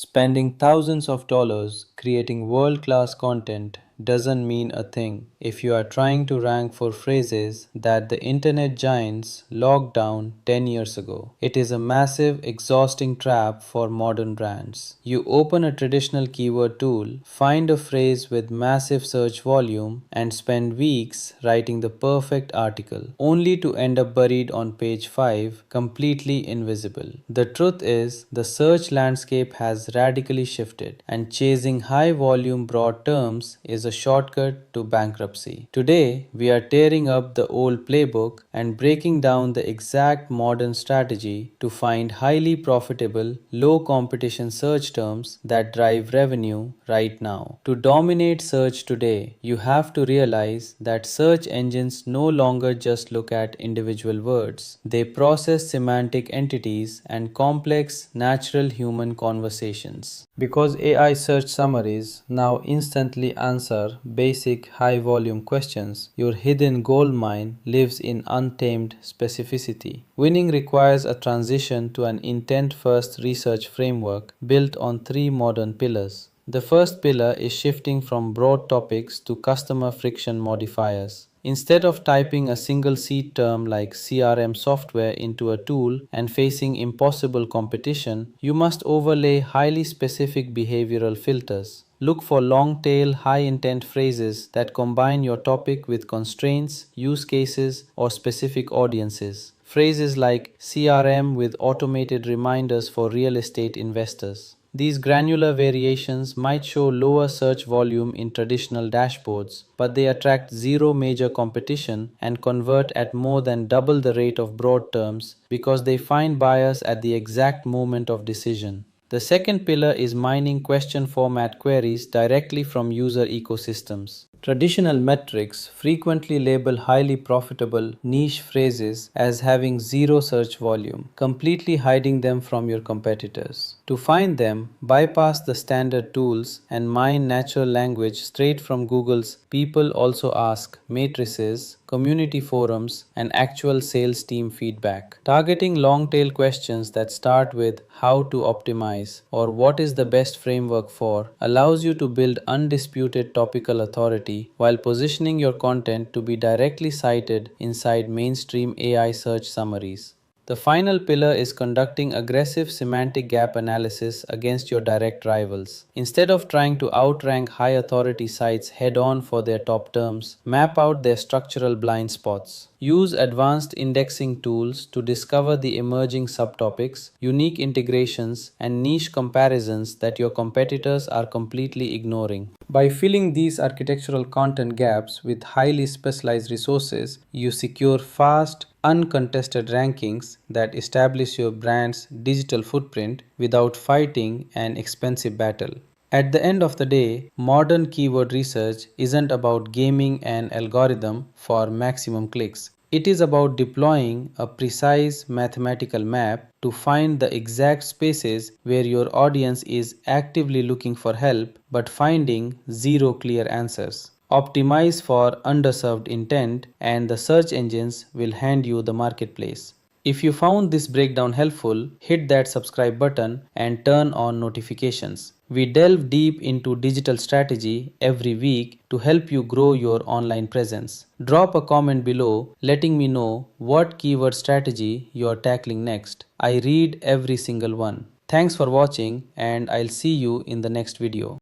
Spending thousands of dollars creating world class content doesn't mean a thing if you are trying to rank for phrases that the internet giants locked down 10 years ago. It is a massive, exhausting trap for modern brands. You open a traditional keyword tool, find a phrase with massive search volume, and spend weeks writing the perfect article, only to end up buried on page 5, completely invisible. The truth is, the search landscape has radically shifted, and chasing high volume broad terms is a shortcut to bankruptcy. Today, we are tearing up the old playbook and breaking down the exact modern strategy to find highly profitable, low competition search terms that drive revenue right now. To dominate search today, you have to realize that search engines no longer just look at individual words, they process semantic entities and complex natural human conversations. Because AI search summaries now instantly answer basic high volume questions, your hidden gold mine lives in untamed specificity. Winning requires a transition to an intent first research framework built on three modern pillars. The first pillar is shifting from broad topics to customer friction modifiers. Instead of typing a single seed term like CRM software into a tool and facing impossible competition, you must overlay highly specific behavioral filters. Look for long tail, high intent phrases that combine your topic with constraints, use cases, or specific audiences. Phrases like CRM with automated reminders for real estate investors. These granular variations might show lower search volume in traditional dashboards, but they attract zero major competition and convert at more than double the rate of broad terms because they find buyers at the exact moment of decision. The second pillar is mining question format queries directly from user ecosystems. Traditional metrics frequently label highly profitable niche phrases as having zero search volume, completely hiding them from your competitors. To find them, bypass the standard tools and mine natural language straight from Google's People Also Ask matrices, community forums, and actual sales team feedback. Targeting long tail questions that start with how to optimize or what is the best framework for allows you to build undisputed topical authority while positioning your content to be directly cited inside mainstream AI search summaries. The final pillar is conducting aggressive semantic gap analysis against your direct rivals. Instead of trying to outrank high authority sites head on for their top terms, map out their structural blind spots. Use advanced indexing tools to discover the emerging subtopics, unique integrations, and niche comparisons that your competitors are completely ignoring. By filling these architectural content gaps with highly specialized resources, you secure fast, uncontested rankings that establish your brand's digital footprint without fighting an expensive battle. At the end of the day, modern keyword research isn't about gaming an algorithm for maximum clicks. It is about deploying a precise mathematical map to find the exact spaces where your audience is actively looking for help but finding zero clear answers. Optimize for underserved intent, and the search engines will hand you the marketplace. If you found this breakdown helpful, hit that subscribe button and turn on notifications. We delve deep into digital strategy every week to help you grow your online presence. Drop a comment below letting me know what keyword strategy you are tackling next. I read every single one. Thanks for watching, and I'll see you in the next video.